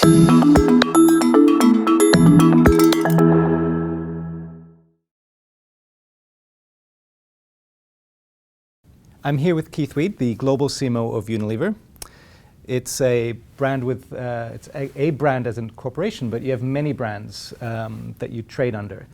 I'm here with Keith Weed, the global CMO of Unilever. It's a brand with, it's a brand as a corporation, but you have many brands that you trade under.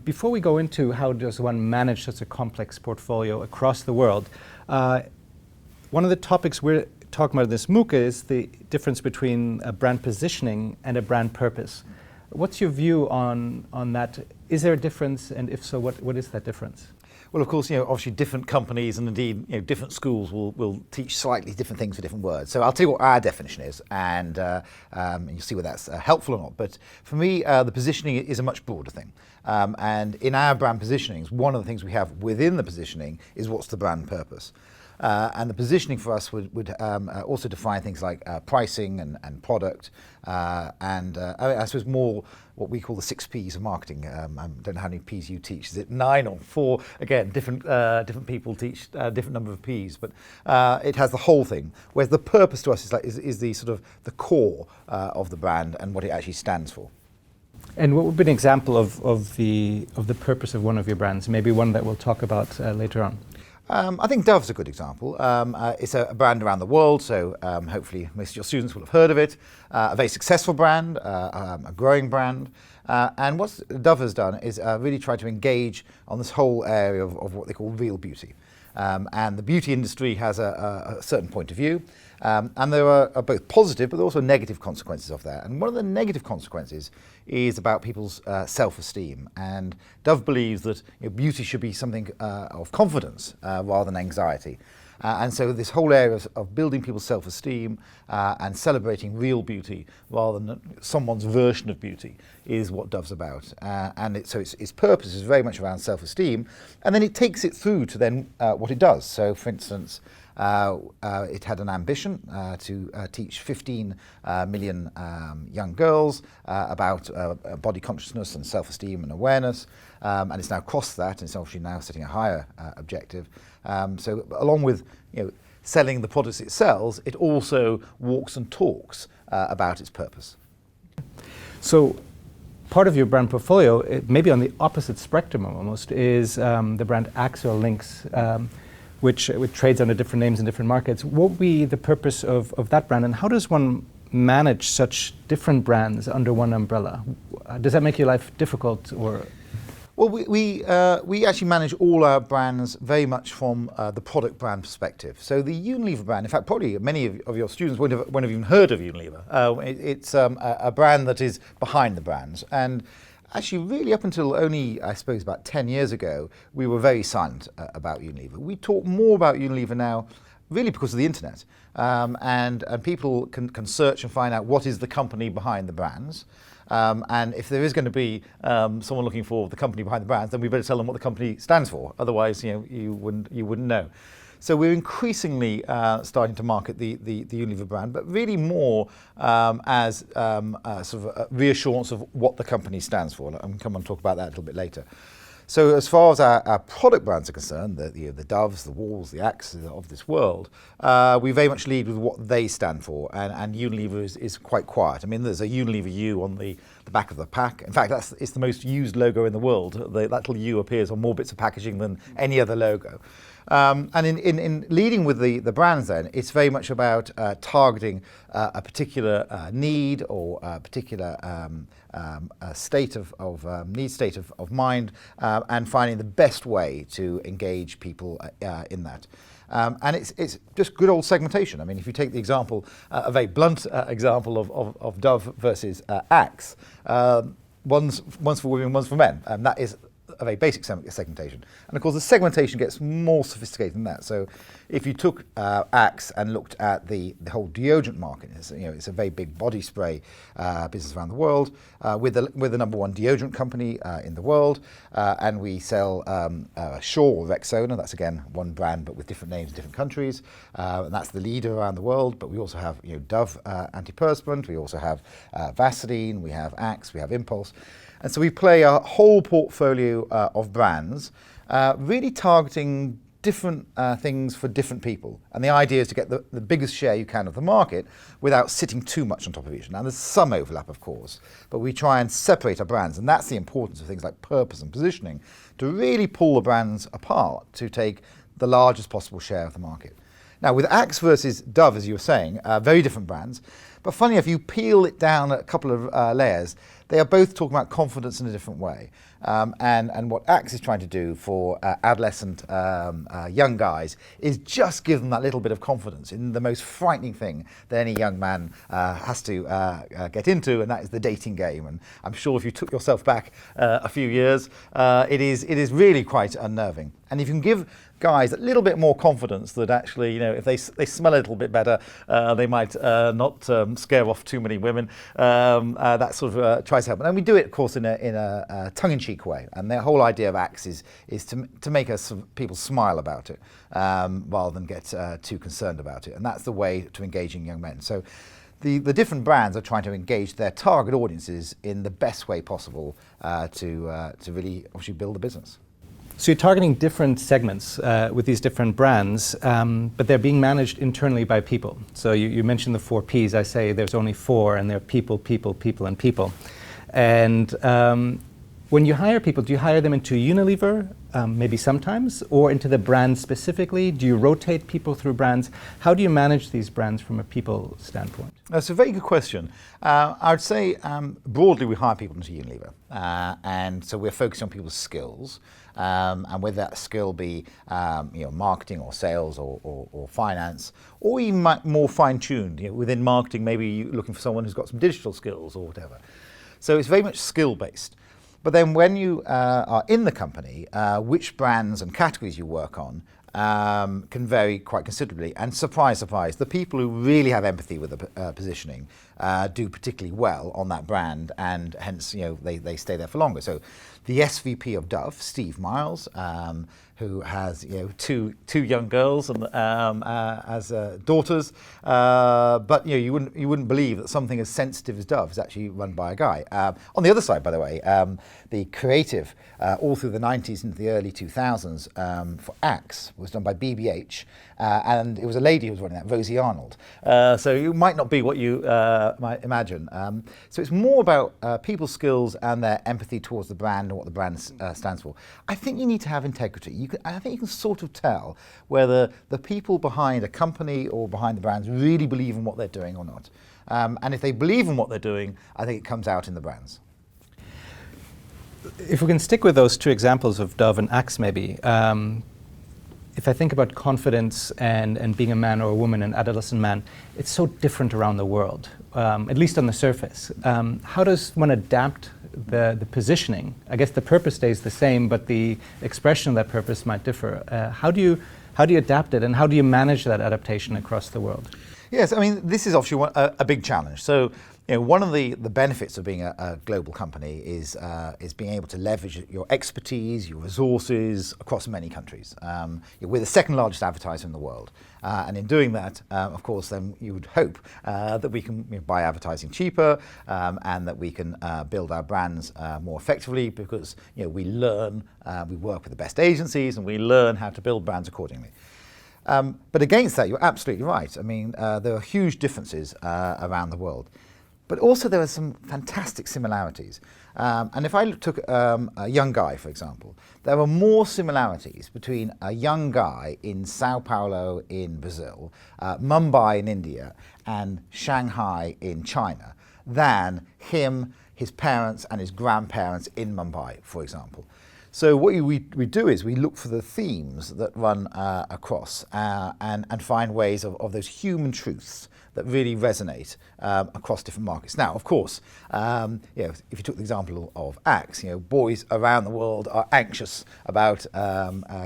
Before we go into how does one manage such a complex portfolio across the world, one of the topics we're talking about in this MOOC is the difference between a brand positioning and a brand purpose. What's your view on that? Is there a difference, and if so, what is that difference? Well, of course, obviously different companies and indeed, different schools will teach slightly different things for different words. So I'll tell you what our definition is, and you'll see whether that's helpful or not. But for me, the positioning is a much broader thing. And in our brand positionings, one of the things we have within the positioning is what's the brand purpose. And the positioning for us would also define things like pricing and product, and I suppose more what we call the 6 Ps of marketing. I don't know how many Ps you teach. Is it 9 or 4? Again, different people teach a different number of Ps, but it has the whole thing. Whereas the purpose to us is the sort of the core of the brand and what it actually stands for. And what would be an example of the purpose of one of your brands? Maybe one that we'll talk about later on. I think Dove's a good example. It's a brand around the world, so hopefully most of your students will have heard of it. A very successful brand, a growing brand. And what Dove has done is really try to engage on this whole area of what they call real beauty. And the beauty industry has a certain point of view. And there are both positive but also negative consequences of that. And one of the negative consequences is about people's self-esteem. And Dove believes that beauty should be something of confidence rather than anxiety. And so this whole area of building people's self-esteem and celebrating real beauty rather than someone's version of beauty is what Dove's about. And so its purpose is very much around self-esteem, and then it takes it through to then what it does. So for instance, it had an ambition to teach 15 million young girls about body consciousness and self-esteem and awareness, and it's now crossed that, and it's obviously now setting a higher objective. So along with selling the products it sells, it also walks and talks about its purpose. So part of your brand portfolio, maybe on the opposite spectrum almost, is the brand Axe or Lynx, which trades under different names in different markets. What would be the purpose of that brand, and how does one manage such different brands under one umbrella? Does that make your life difficult, or? Well, we actually manage all our brands very much from the product brand perspective. So the Unilever brand, in fact, probably many of your students won't have even heard of Unilever. It's a brand that is behind the brands. And actually, really up until only, I suppose, about 10 years ago, we were very silent about Unilever. We talk more about Unilever now really because of the internet. And people can search and find out what is the company behind the brands. And if there is going to be someone looking for the company behind the brands, then we better tell them what the company stands for. Otherwise, you wouldn't know. So we're increasingly starting to market the Unilever brand, but really more as sort of a reassurance of what the company stands for. I'm come on to talk about that a little bit later. So as far as our product brands are concerned, the Doves, the Walls, the Axes of this world, we very much lead with what they stand for, and Unilever is quite quiet. I mean, there's a Unilever U on the back of the pack. In fact, it's the most used logo in the world. That little U appears on more bits of packaging than any other logo. And in leading with the brands then, it's very much about targeting a particular need or a particular state of mind, and finding the best way to engage people in that. And it's just good old segmentation. I mean, if you take the example, a very blunt example of Dove versus Axe, one's for women, one's for men, and that is a very basic segmentation. And of course the segmentation gets more sophisticated than that. So if you took Axe and looked at the whole deodorant market, it's a very big body spray business around the world. We're the #1 deodorant company in the world, and we sell Shaw or Rexona. That's again one brand but with different names in different countries, and that's the leader around the world. But we also have Dove antiperspirant, we also have Vaseline, we have Axe, we have Impulse. And so we play a whole portfolio of brands, really targeting different things for different people. And the idea is to get the biggest share you can of the market without sitting too much on top of each other. Now, there's some overlap, of course, but we try and separate our brands. And that's the importance of things like purpose and positioning, to really pull the brands apart to take the largest possible share of the market. Now, with Axe versus Dove, as you were saying, very different brands. But funny, if you peel it down a couple of layers, they are both talking about confidence in a different way. And what Axe is trying to do for adolescent young guys is just give them that little bit of confidence in the most frightening thing that any young man has to get into, and that is the dating game. And I'm sure if you took yourself back a few years, it is really quite unnerving. And if you can give guys a little bit more confidence that actually, if they smell a little bit better, they might not scare off too many women. That sort of tries to help. And we do it, of course, in a tongue-in-cheek way. And the whole idea of Axe is to make people smile about it, rather than get too concerned about it. And that's the way to engaging young men. So the different brands are trying to engage their target audiences in the best way possible to really obviously build a business. So you're targeting different segments with these different brands, but they're being managed internally by people. So you mentioned the 4 Ps. I say there's only 4, and they're people, people, people, and people. And when you hire people, do you hire them into Unilever, maybe sometimes, or into the brand specifically? Do you rotate people through brands? How do you manage these brands from a people standpoint? That's a very good question. I would say broadly we hire people into Unilever, and so we're focusing on people's skills. And whether that skill be marketing or sales or finance, or even more fine-tuned. Within marketing, maybe you're looking for someone who's got some digital skills or whatever. So it's very much skill-based. But then when you are in the company, which brands and categories you work on can vary quite considerably. And surprise, surprise, the people who really have empathy with the positioning do particularly well on that brand, and hence they stay there for longer. So the SVP of Dove, Steve Miles, who has two young girls and as daughters, but you wouldn't believe that something as sensitive as Dove is actually run by a guy. On the other side, by the way, the creative all through the 90s into the early 2000s for Axe was done by BBH, and it was a lady who was running that, Rosie Arnold. So it might not be what you might imagine. So it's more about people's skills and their empathy towards the brand and what the brand stands for. I think you need to have integrity. I think you can sort of tell whether the people behind a company or behind the brands really believe in what they're doing or not. And if they believe in what they're doing, I think it comes out in the brands. If we can stick with those 2 examples of Dove and Axe maybe, if I think about confidence and being a man or a woman, an adolescent man, it's so different around the world, at least on the surface. How does one adapt the positioning? I guess the purpose stays the same, but the expression of that purpose might differ. How do you adapt it, and how do you manage that adaptation across the world? Yes, I mean, this is obviously a big challenge. So, one of the benefits of being a global company is being able to leverage your expertise, your resources across many countries. We're the 2nd largest advertiser in the world. And in doing that, of course, then you would hope that we can buy advertising cheaper, and that we can build our brands more effectively, because we learn, we work with the best agencies, and we learn how to build brands accordingly. But against that, you're absolutely right. I mean, there are huge differences around the world. But also there are some fantastic similarities. And if I took a young guy, for example, there are more similarities between a young guy in Sao Paulo in Brazil, Mumbai in India, and Shanghai in China than him, his parents, and his grandparents in Mumbai, for example. So what we do is we look for the themes that run across and find ways of those human truths that really resonate across different markets. Now, of course, if you took the example of Axe, boys around the world are anxious about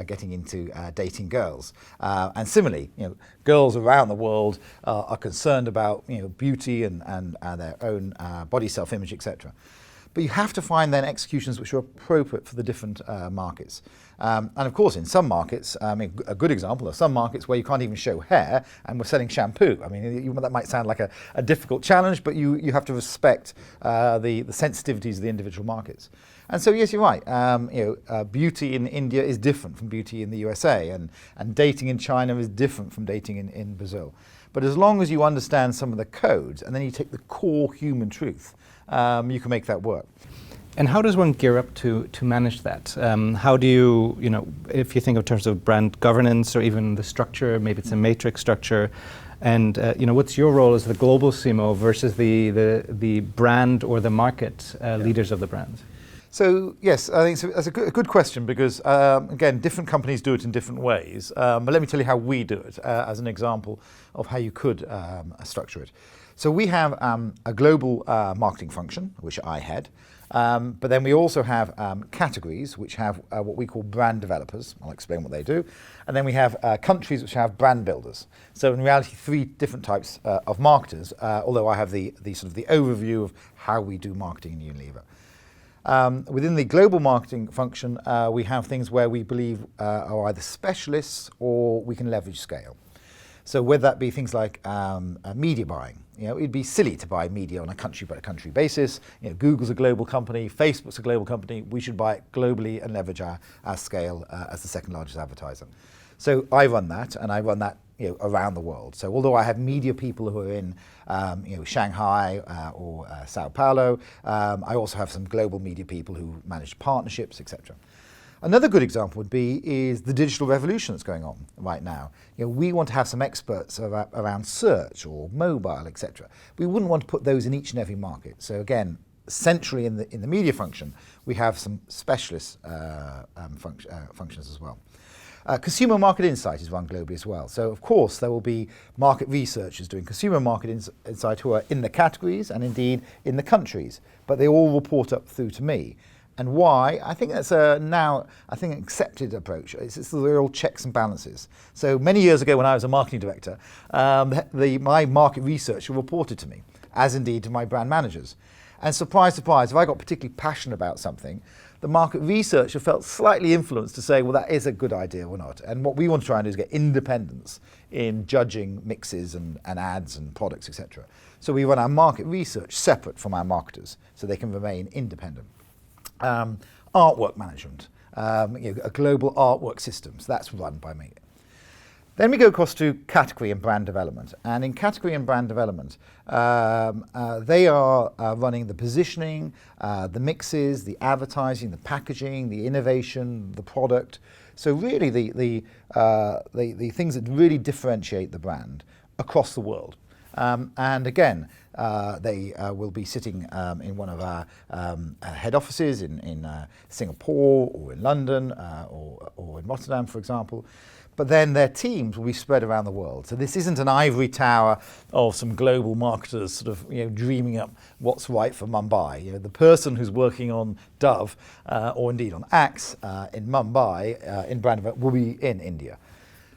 getting into dating girls, and similarly, girls around the world are concerned about beauty and their own body self-image, etc. But you have to find then executions which are appropriate for the different markets. And of course, in some markets, a good example are some markets where you can't even show hair and we're selling shampoo. I mean, that might sound like a difficult challenge, but you have to respect the sensitivities of the individual markets. And so, yes, you're right. Beauty in India is different from beauty in the USA, and dating in China is different from dating in Brazil. But as long as you understand some of the codes and then you take the core human truth, you can make that work. And how does one gear up to manage that? How do you, if you think in terms of brand governance or even the structure, maybe it's a matrix structure, and what's your role as the global CMO versus the brand or the market leaders of the brand? So yes, I think that's a good question because again, different companies do it in different ways. But let me tell you how we do it as an example of how you could structure it. So we have a global marketing function, which I head. But then we also have categories which have what we call brand developers. I'll explain what they do. And then we have countries which have brand builders. So in reality, 3 different types of marketers, although I have the sort of the overview of how we do marketing in Unilever. Within the global marketing function, we have things where we believe are either specialists or we can leverage scale. So whether that be things like media buying, it'd be silly to buy media on a country-by-country basis. Google's a global company, Facebook's a global company. We should buy it globally and leverage our scale as the second largest advertiser. So I run that, and I run that around the world. So although I have media people who are in Shanghai or Sao Paulo, I also have some global media people who manage partnerships, etc. Another good example would be the digital revolution that's going on right now. We want to have some experts around search or mobile, etc. We wouldn't want to put those in each and every market. So again, centrally in the media function, we have some specialist functions as well. Consumer market insight is run globally as well. So of course there will be market researchers doing consumer market insight who are in the categories and indeed in the countries, but they all report up through to me. And why? I think that's now an accepted approach. It's the real checks and balances. So many years ago when I was a marketing director, my market researcher reported to me, as indeed to my brand managers. And surprise, surprise, if I got particularly passionate about something, the market researcher felt slightly influenced to say, well, that is a good idea or not. And what we want to try and do is get independence in judging mixes and ads and products, etc. So we run our market research separate from our marketers so they can remain independent. Artwork management, a global artwork system, so that's run by me. Then we go across to category and brand development. And in category and brand development, they are running the positioning, the mixes, the advertising, the packaging, the innovation, the product. So really the things that really differentiate the brand across the world. And again, they will be sitting in one of our head offices in Singapore or in London or in Rotterdam, for example. But then their teams will be spread around the world. So this isn't an ivory tower of some global marketers sort of dreaming up what's right for Mumbai. The person who's working on Dove or indeed on Axe in Mumbai in brand development will be in India.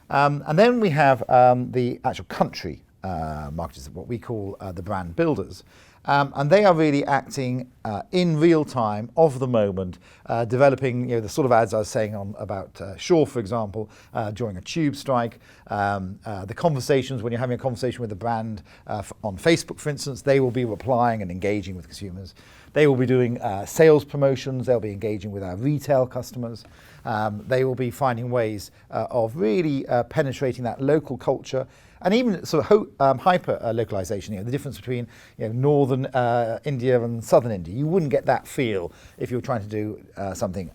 And then we have the actual country marketers, what we call the brand builders. And they are really acting in real time, of the moment, developing the sort of ads I was saying about Shaw, for example, during a tube strike. The conversations, when you're having a conversation with a brand on Facebook, for instance, they will be replying and engaging with consumers. They will be doing sales promotions. They'll be engaging with our retail customers. They will be finding ways of really penetrating that local culture. And even sort of hyper localization, the difference between northern India and southern India. You wouldn't get that feel if you were trying to do something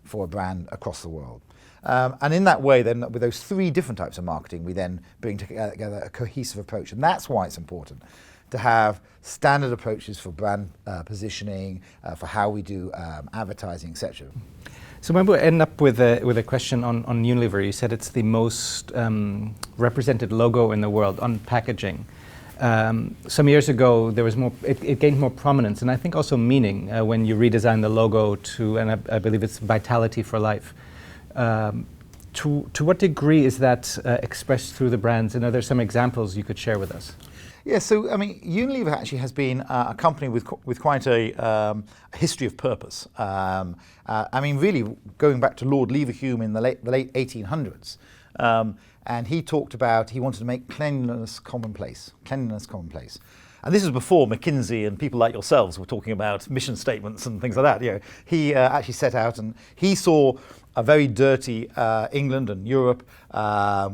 for a brand across the world. And in that way, then, with those 3 different types of marketing, we then bring together a cohesive approach. And that's why it's important to have standard approaches for brand positioning, for how we do advertising, etc. So maybe we'll end up with a question on Unilever. You said it's the most represented logo in the world on packaging. Some years ago, there was more. It gained more prominence, and I think also meaning when you redesign the logo to, and I believe it's vitality for life. To what degree is that expressed through the brands, and are there some examples you could share with us? Yeah, so I mean, Unilever actually has been a company with quite a history of purpose. I mean, really going back to Lord Leverhulme in the late 1800s, and he talked about he wanted to make cleanliness commonplace. Cleanliness commonplace. And this was before McKinsey and people like yourselves were talking about mission statements and things like that. You know, he actually set out and he saw a very dirty England and Europe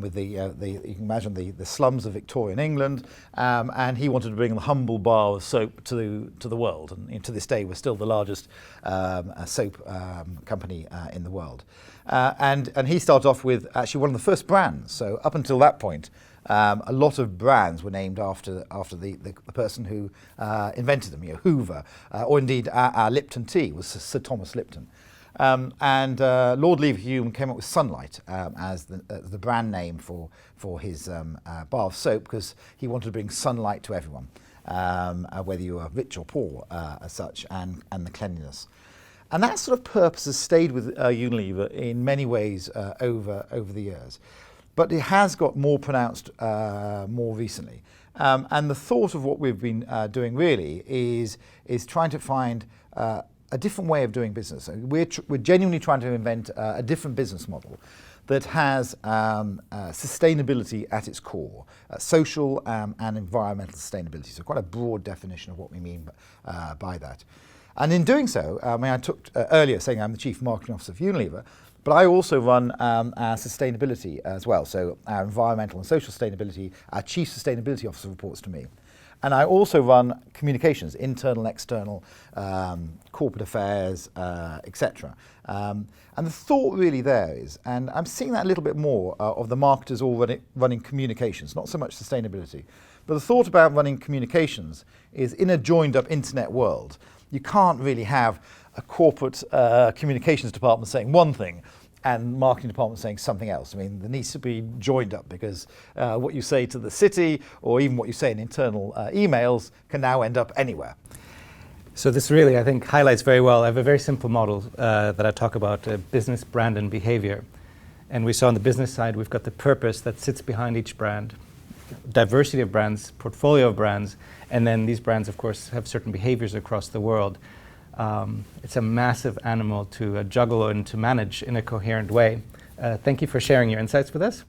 with you can imagine the slums of Victorian England, and he wanted to bring the humble bar of soap to the world. And to this day, we're still the largest soap company in the world. And he started off with actually one of the first brands. So up until that point, a lot of brands were named after the person who invented them. You know, Hoover, or indeed our Lipton tea was Sir Thomas Lipton. And Lord Leverhulme came up with Sunlight as the brand name for his bar of soap, because he wanted to bring sunlight to everyone, whether you were rich or poor as such, and the cleanliness. And that sort of purpose has stayed with Unilever in many ways over the years. But it has got more pronounced more recently. And the thought of what we've been doing really is trying to find a different way of doing business. We're genuinely trying to invent a different business model that has sustainability at its core, social and environmental sustainability. So quite a broad definition of what we mean by that. And in doing so, I mean, I took earlier saying I'm the Chief Marketing Officer of Unilever, but I also run our sustainability as well. So our environmental and social sustainability, our Chief Sustainability Officer reports to me. And I also run communications, internal, external, corporate affairs, etc. And the thought really there is, and I'm seeing that a little bit more of the marketers all running communications, not so much sustainability. But the thought about running communications is, in a joined up internet world, you can't really have a corporate communications department saying one thing and marketing department saying something else. I mean, there needs to be joined up, because what you say to the city, or even what you say in internal emails, can now end up anywhere. So this really, I think, highlights very well. I have a very simple model that I talk about, business, brand, and behavior. And we saw on the business side, we've got the purpose that sits behind each brand, diversity of brands, portfolio of brands, and then these brands, of course, have certain behaviors across the world. It's a massive animal to juggle and to manage in a coherent way. Thank you for sharing your insights with us.